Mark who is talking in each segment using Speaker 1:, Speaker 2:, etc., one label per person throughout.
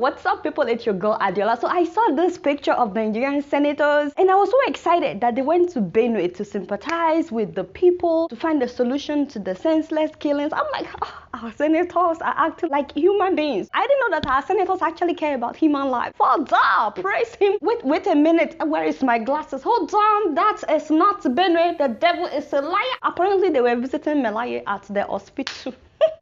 Speaker 1: What's up, people? It's your girl Adeola. So I saw this picture of Nigerian senators and I was so excited that they went to Benue to sympathize with the people, to find a solution to the senseless killings. I'm like, our senators are acting like human beings. I didn't know that our senators actually care about human life. Hold up, praise him. Wait a minute. Where is my glasses? Hold on, that is not Benue. The devil is a liar. Apparently, they were visiting Melaye at the hospital.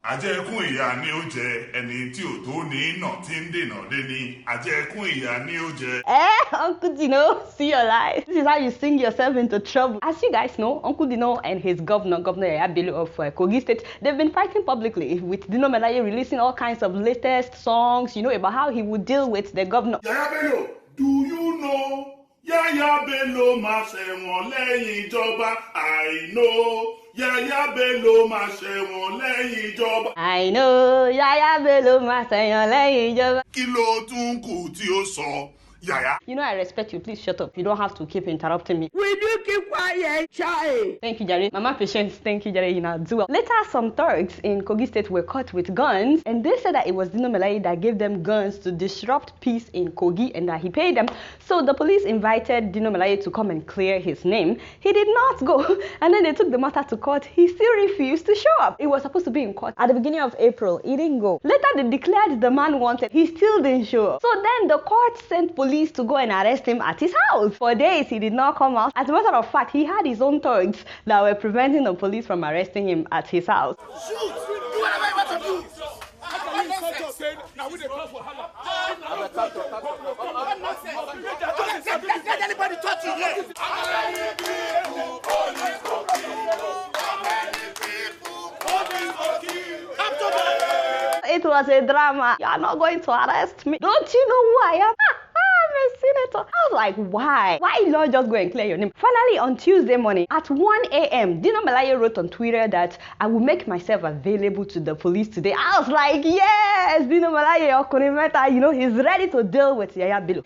Speaker 2: Ajẹ́kún ìyá ni ó jẹ ẹni tí ò tó ní iná tí ń dènà dé ní ajẹ́kún ìyá ni ó jẹ.
Speaker 1: Uncle Dino, see your life. This is how you sing yourself into trouble. As you guys know, Uncle Dino and his Governor Adeola of Kogi State, they've been fighting publicly with Dino Melaye releasing all kinds of latest songs, about how he would deal with the governor.
Speaker 2: Yaya Bello, do you know? Yaya Bello máa ṣẹ̀wọ̀n lẹ́yìn ìjọba. I know. Yaya Bello máa ṣẹ̀wọ̀n lẹ́yìn ìjọba.
Speaker 1: I know. Yaya Bello máa ṣẹ̀wọ̀n lẹ́yìn ìjọba.
Speaker 2: Kí ló tún kù tí ó sọ? Yaya.
Speaker 1: I respect you. Please shut up. You don't have to keep interrupting me.
Speaker 3: Will you keep quiet, child?
Speaker 1: Thank you, Jerry. Mama Patience, thank you, Jerry. Do well. Later, some thugs in Kogi State were caught with guns, and they said that it was Dino Melaye that gave them guns to disrupt peace in Kogi and that he paid them. So the police invited Dino Melaye to come and clear his name. He did not go, and then they took the matter to court. He still refused to show up. It was supposed to be in court at the beginning of April. He didn't go. Later, they declared the man wanted. He still didn't show up. So then the court sent police to go and arrest him at his house. For days, he did not come out. As a matter of fact, he had his own thugs that were preventing the police from arresting him at his house.
Speaker 3: Shoot! Do whatever you want to do! Let anybody touch you here!
Speaker 1: It was a drama. You are not going to arrest me. Don't you know who I am? I'm a senator. I was like, why? Why not just go and clear your name? Finally, on Tuesday morning at 1 a.m., Dino Melaye wrote on Twitter that I will make myself available to the police today. I was like, yes, Dino Melaye, he's ready to deal with Yaya Bello.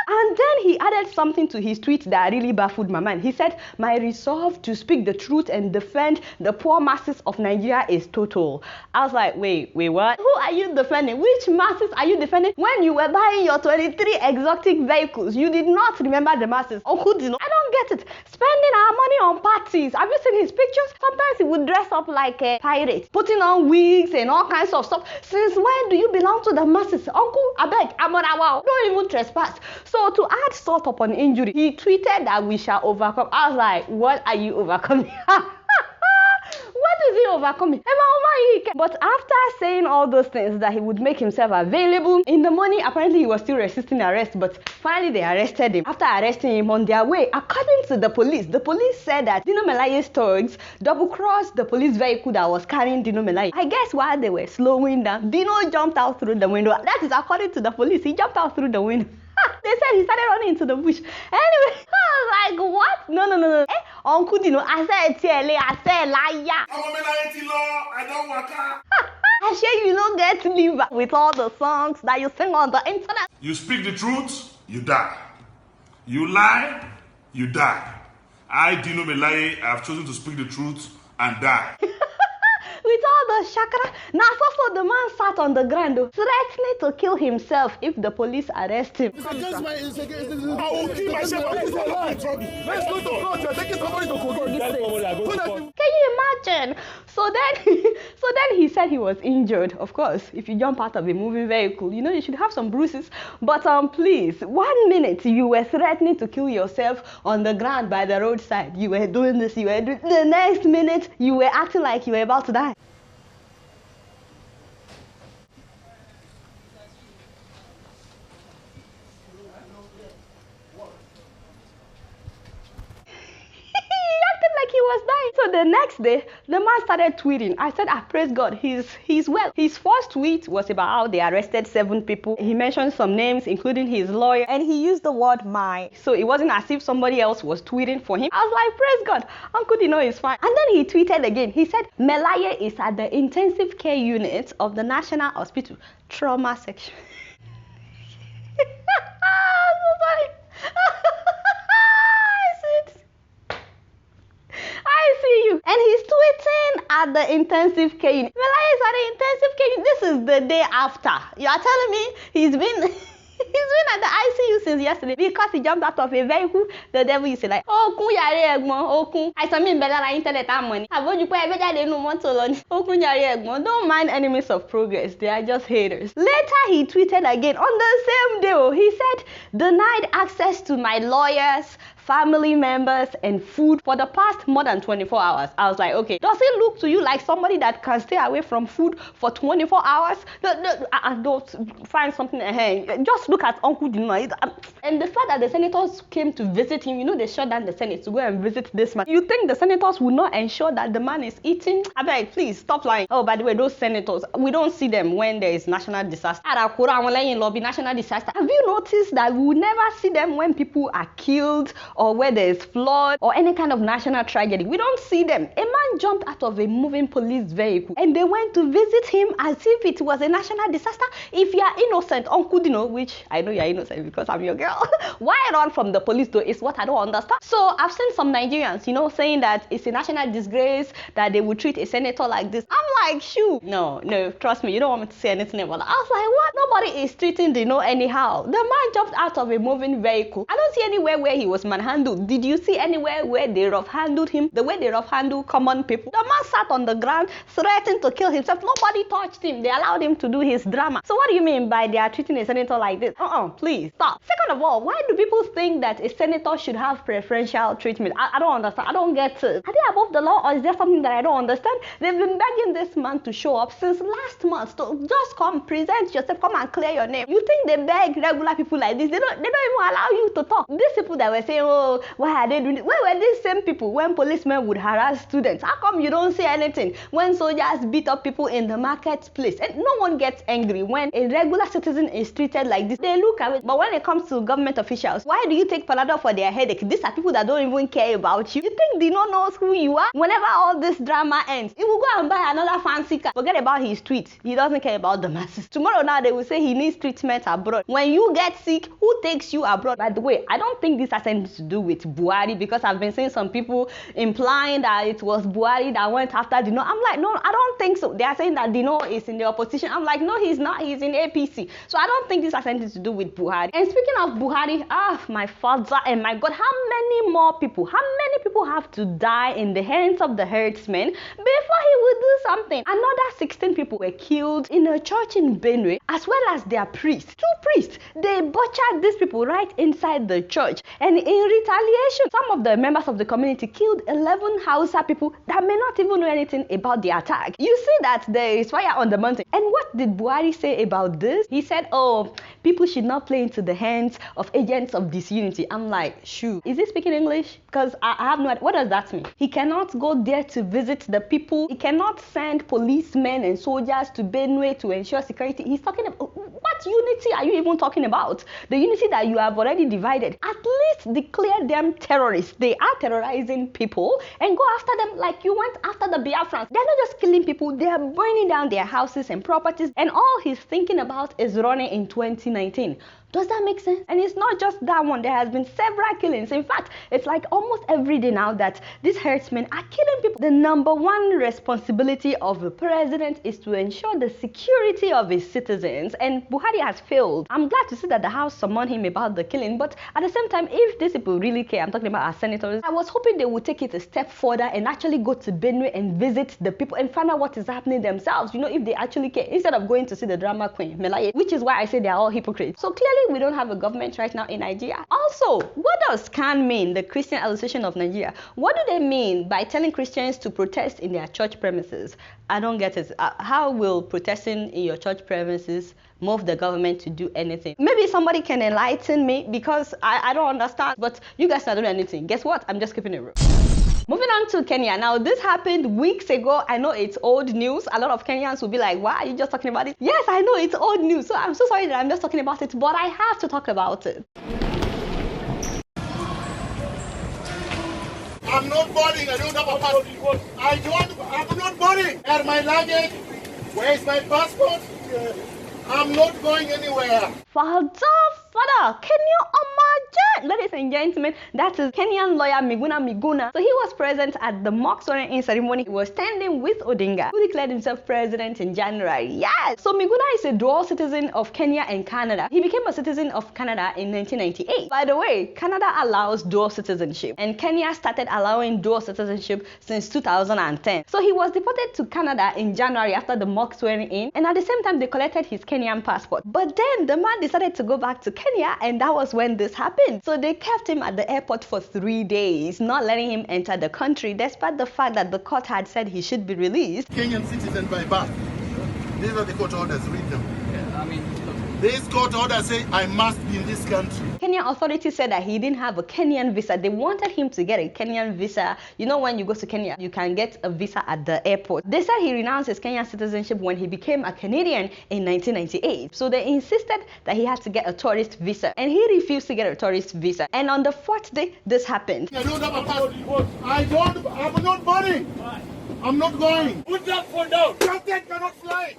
Speaker 1: And then he added something to his tweet that really baffled my mind. He said, my resolve to speak the truth and defend the poor masses of Nigeria is total. I was like, wait, what? Who are you defending? Which masses are you defending? When you were buying your 23 exotic vehicles, you did not remember the masses. Uncle Dino, I don't get it. Spending our money on parties. Have you seen his pictures? Sometimes he would dress up like a pirate, putting on wigs and all kinds of stuff. Since when do you belong to the masses? Uncle, I beg, I'm on a wow. Don't even trespass. So to add salt upon injury, he tweeted that we shall overcome. I was like, what are you overcoming? What is he overcoming? But after saying all those things that he would make himself available, in the morning apparently he was still resisting arrest, but finally they arrested him. After arresting him on their way, according to the police said that Dino Melaye's thugs double-crossed the police vehicle that was carrying Dino Melaye. I guess while they were slowing down, Dino jumped out through the window. That is according to the police. He jumped out through the window. They said he started running into the bush. Anyway, I was like, what? No. Uncle Dino, I said TLA, I said liar.
Speaker 2: I don't want to.
Speaker 1: I sure you don't get to live with all the songs that you sing on the internet.
Speaker 2: You speak the truth, you die. You lie, you die. I, Dino Melaye, have chosen to speak the truth and die.
Speaker 1: With all the shakara, now so the man sat on the ground threatening to kill himself if the police arrest him.
Speaker 3: I will kill myself. Let's go to court. You're taking somebody to Kogi.
Speaker 1: Can you imagine? So then he said he was injured. Of course, if you jump out of a moving vehicle, you should have some bruises. But please, 1 minute you were threatening to kill yourself on the ground by the roadside. You were doing this, the next minute you were acting like you were about to die. He was dying. So the next day, the man started tweeting. I said, praise God, he's well. His first tweet was about how they arrested 7 people. He mentioned some names, including his lawyer, and he used the word my. So it wasn't as if somebody else was tweeting for him. I was like, praise God, Uncle Dino is fine. And then he tweeted again. He said, Melaye is at the intensive care unit of the National Hospital trauma section. I'm so sorry. I see you. And he's tweeting at the intensive care unit. Melaye is at the intensive care unit. This is the day after. You are telling me he's been... He's been at the ICU since yesterday because he jumped out of a vehicle. The devil is like, oh, kun yare egbon, oh kun. I saw me in Bella internet and money. Avoid you pay every no want to learn. Oh kun yare egbon. Don't mind enemies of progress. They are just haters. Later he tweeted again on the same day. He said, denied access to my lawyers, family members, and food for the past more than 24 hours. I was like, okay, does it look to you like somebody that can stay away from food for 24 hours? Don't find something ahead. Just look at Uncle Dino. And the fact that the senators came to visit him, you know, they shut down the Senate to go and visit this man. You think the senators will not ensure that the man is eating? I beg, please stop lying. Oh, by the way, those senators, we don't see them when there is national disaster. National disaster. Have you noticed that we will never see them when people are killed or where there is flood or any kind of national tragedy? We don't see them. A man jumped out of a moving police vehicle and they went to visit him as if it was a national disaster. If you are innocent, Uncle Dino, which I know you are innocent because I'm your girl, why run from the police though is what I don't understand. So I've seen some Nigerians, you know, saying that it's a national disgrace that they would treat a senator like this. I'm like, shoo. No, trust me, you don't want me to say anything about that. I was like, what? Nobody is treating Dino anyhow. The man jumped out of a moving vehicle. I don't see anywhere where he was manhandled. Did you see anywhere where they rough handled him? The way they rough handle common people. The man sat on the ground threatening to kill himself. Nobody touched him. They allowed him to do his drama. So what do you mean by they are treating a senator like this? Please stop. Second of all, why do people think that a senator should have preferential treatment? I don't understand. I don't get it. Are they above the law, or is there something that I don't understand? They've been begging this man to show up since last month. To just come, present yourself, come and clear your name. You think they beg regular people like this? They don't even allow you to talk. These people that were saying, oh, why are they doing it? Where were these same people when policemen would harass students? How come you don't say anything when soldiers beat up people in the marketplace? And no one gets angry when a regular citizen is treated like this. They look at it. But when it comes to government officials, why do you take Panadol for their headache? These are people that don't even care about you. You think Dino knows who you are? Whenever all this drama ends, he will go and buy another fancy car. Forget about his tweets. He doesn't care about the masses. Tomorrow now they will say he needs treatment abroad. When you get sick, who takes you abroad? By the way, I don't think this has anything to do with Buhari, because I've been seeing some people implying that it was Buhari that went after Dino. I'm like, no, I don't think so. They are saying that Dino is in the opposition. I'm like, no, he's not. He's in APC. So I don't think this has anything to do with Buhari. And speaking of Buhari, my father and my God, how many people have to die in the hands of the herdsmen before he will do something? Another 16 people were killed in a church in Benue, as well as their priests. 2 priests. They butchered these people right inside the church. And in retaliation, some of the members of the community killed 11 Hausa people that may not even know anything about the attack. You see that there is fire on the mountain. And what did Buhari say about this? He said, oh, people should not play into the hands of agents of disunity. I'm like, shoo. Is he speaking English? Because I have no idea. What does that mean? He cannot go there to visit the people. He cannot send policemen and soldiers to Benue to ensure security. He's talking about, what unity are you even talking about? The unity that you have already divided. At least declare them terrorists. They are terrorizing people, and go after them like you went after the Biafrans. They're not just killing people, they are burning down their houses and properties, and all he's thinking about is running in 2019. Does that make sense? And it's not just that one. There has been several killings. In fact, it's like almost every day now that these herdsmen are killing people. The number one responsibility of a president is to ensure the security of his citizens, and Buhari has failed. I'm glad to see that the House summoned him about the killing, but at the same time, if these people really care, I'm talking about our senators, I was hoping they would take it a step further and actually go to Benue and visit the people and find out what is happening themselves, you know, if they actually care, instead of going to see the drama queen, Melaye, which is why I say they are all hypocrites. So clearly, we don't have a government right now in Nigeria. Also, what does CAN mean, the Christian Association of Nigeria? What do they mean by telling Christians to protest in their church premises? I don't get it. How will protesting in your church premises move the government to do anything? Maybe somebody can enlighten me, because I don't understand, but you guys are not doing anything. Guess what? I'm just keeping it real. Moving on to Kenya. Now, this happened weeks ago. I know it's old news. A lot of Kenyans will be like, why are you just talking about it? Yes, I know it's old news. So I'm so sorry that I'm just talking about it, but I have to talk about it.
Speaker 3: I'm not boarding. I don't have a passport. I'm not boarding. And my luggage? Where's my passport? I'm not going anywhere.
Speaker 1: Father, can you imagine? Ladies and gentlemen, that is Kenyan lawyer Miguna. So he was present at the mock swearing-in ceremony. He was standing with Odinga, who declared himself president in January. Yes! So Miguna is a dual citizen of Kenya and Canada. He became a citizen of Canada in 1998. By the way, Canada allows dual citizenship, and Kenya started allowing dual citizenship since 2010. So he was deported to Canada in January after the mock swearing-in, and at the same time they collected his Kenyan passport. But then the man decided to go back to Kenya, and that was when this happened. So they kept him at the airport for 3 days, not letting him enter the country, despite the fact that the court had said he should be released.
Speaker 4: Kenyan citizen by birth. These are the court orders, read them. These court orders say I must be in this country.
Speaker 1: Kenyan authorities said that he didn't have a Kenyan visa. They wanted him to get a Kenyan visa. You know, when you go to Kenya, you can get a visa at the airport. They said he renounced his Kenyan citizenship when he became a Canadian in 1998. So they insisted that he had to get a tourist visa, and he refused to get a tourist visa. And on the 4th day, this happened.
Speaker 4: I don't have a passport. I'm not going. I'm not going.
Speaker 3: Put that phone down.
Speaker 4: Captain cannot fly.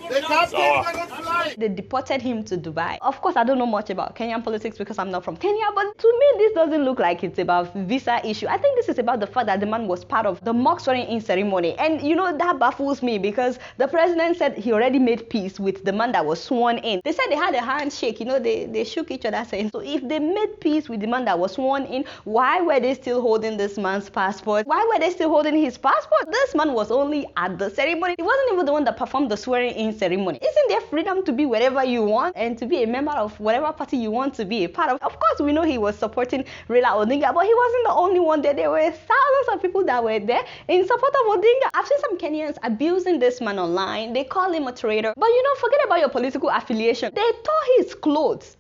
Speaker 4: The captain cannot fly.
Speaker 1: They deported him to Dubai. Of course, I don't know much about Kenyan politics because I'm not from Kenya, but to me, this doesn't look like it's about visa issue. I think this is about the fact that the man was part of the mock swearing-in ceremony. And you know, that baffles me because the president said he already made peace with the man that was sworn in. They said they had a handshake, you know, they shook each other saying, so if they made peace with the man that was sworn in, why were they still holding this man's passport? Why were they still holding his passport? This man was only at the ceremony. He wasn't even the one that performed the swearing-in ceremony. Isn't there freedom to be wherever you want and to be a member of whatever party you want to be a part of? Of course, we know he was supporting Raila Odinga, but he wasn't the only one there. There were thousands of people that were there in support of Odinga. I've seen some Kenyans abusing this man online. They call him a traitor. But you know, forget about your political affiliation. They tore his clothes.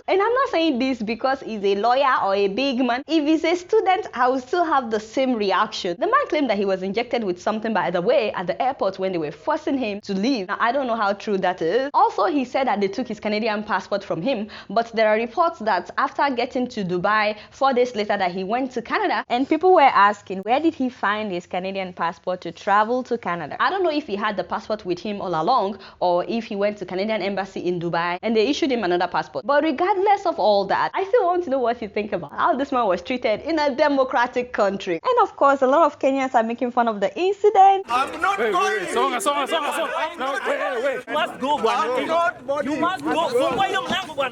Speaker 1: And I'm not saying this because he's a lawyer or a big man. If he's a student, I will still have the same reaction. The man claimed that he was injected with something, by the way, at the airport when they were forcing him to leave. Now, I don't know how true that is. Also, he said that they took his Canadian passport from him, but there are reports that after getting to Dubai 4 days later that he went to Canada, and people were asking where did he find his Canadian passport to travel to Canada. I don't know if he had the passport with him all along or if he went to Canadian embassy in Dubai and they issued him another passport. But regardless of all that, I still want to know what you think about how this man was treated in a democratic country. And of course, a lot of Kenyans are making fun of the incident.
Speaker 4: I'm not going.
Speaker 3: Wait. No, wait.
Speaker 5: You must go, Bwana. You must go. So why you not go,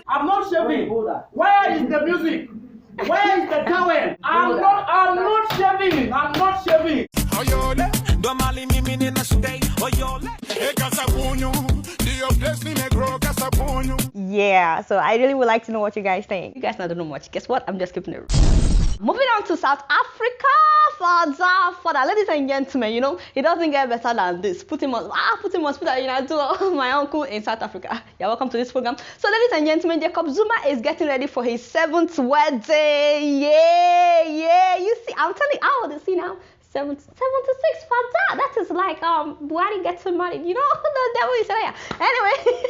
Speaker 6: I'm not shaving. Where is the music? Where is the towel? I'm not shaving. I'm not shaving.
Speaker 1: Yeah, so I really would like to know what you guys think. You guys not know much. Guess what? I'm just keeping it. Moving on to South Africa. Father, ladies and gentlemen, you know, it doesn't get better than this. Put him on speaker, you know, to my uncle in South Africa. You're welcome to this program. So, ladies and gentlemen, Jacob Zuma is getting ready for his 7th wedding. Yeah. You see, I'm telling you, how old is he now? 76, Father. That is like Buhari gets married. You know, the devil is there. Anyway,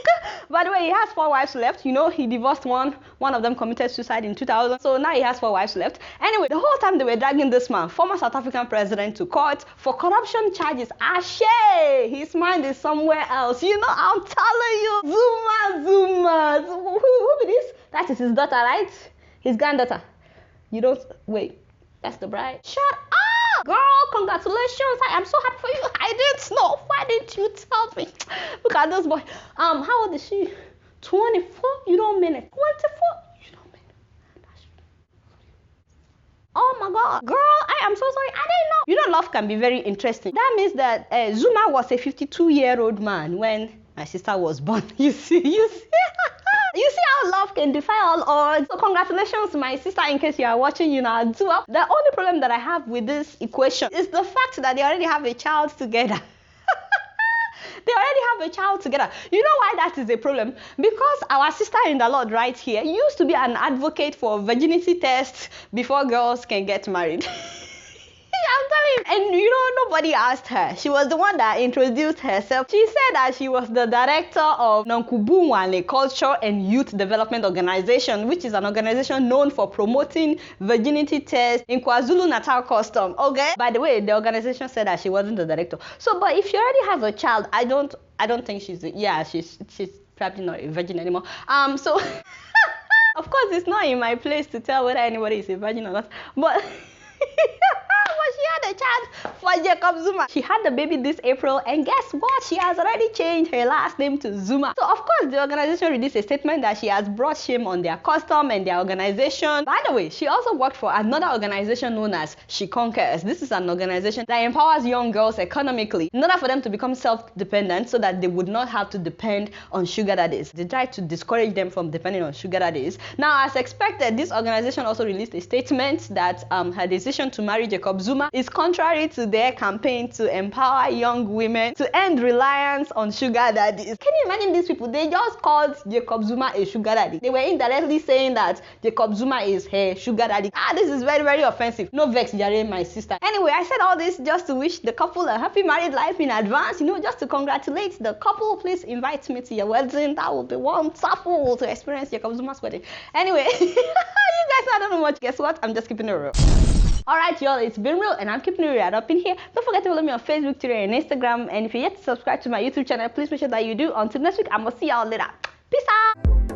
Speaker 1: by the way, he has 4 wives left. You know, he divorced one of them committed suicide in 2000. So now he has 4 wives left. Anyway, the whole time they were dragging this man, former South African president, to court for corruption charges. Ashe, his mind is somewhere else. You know, I'm telling you, Zuma. Who be this? That is his daughter, right? His granddaughter. You don't wait. That's the bride. Shut up. Girl, congratulations. I am so happy for you. I didn't know. Why didn't you tell me? Look at this boy. How old is she? 24? You don't mean it. 24? You don't mean it. Oh my God. Girl, I am so sorry. I didn't know. You know, love can be very interesting. That means that Zuma was a 52-year-old man when my sister was born. You see? You see how love can defy all odds. So congratulations, my sister, in case you are watching, you know, do up. The only problem that I have with this equation is the fact that they already have a child together. They already have a child together. You know why that is a problem? Because our sister in the Lord right here used to be an advocate for virginity tests before girls can get married. I'm telling you. And you know, nobody asked her. She was the one that introduced herself. She said that she was the director of Nonkanyiso Culture and Youth Development Organization, which is an organization known for promoting virginity tests in KwaZulu-Natal custom. Okay? By the way, the organization said that she wasn't the director. So, but if she already has a child, I don't think she's probably not a virgin anymore. So of course it's not in my place to tell whether anybody is a virgin or not, but but she had a child for Jacob Zuma. She had the baby this April, and guess what? She has already changed her last name to Zuma. So of course the organization released a statement that she has brought shame on their custom and their organization. By the way, she also worked for another organization known as She Conquers. This is an organization that empowers young girls economically in order for them to become self-dependent so that they would not have to depend on sugar daddies. They try to discourage them from depending on sugar daddies. Now, as expected, this organization also released a statement that her decision to marry Jacob Zuma is contrary to their campaign to empower young women to end reliance on sugar daddies. Can you imagine these people? They just called Jacob Zuma a sugar daddy. They were indirectly saying that Jacob Zuma is her sugar daddy. This is very, very offensive. No vex, Jare, my sister. Anyway, I said all this just to wish the couple a happy married life in advance, just to congratulate the couple. Please invite me to your wedding. That would be wonderful to experience Jacob Zuma's wedding. Anyway, you guys, I don't know much. Guess what? I'm just keeping it real. Alright y'all, it's been real and I'm keeping it right up in here. Don't forget to follow me on Facebook, Twitter, and Instagram. And if you're yet to subscribe to my YouTube channel, please make sure that you do. Until next week, I'm gonna see y'all later. Peace out!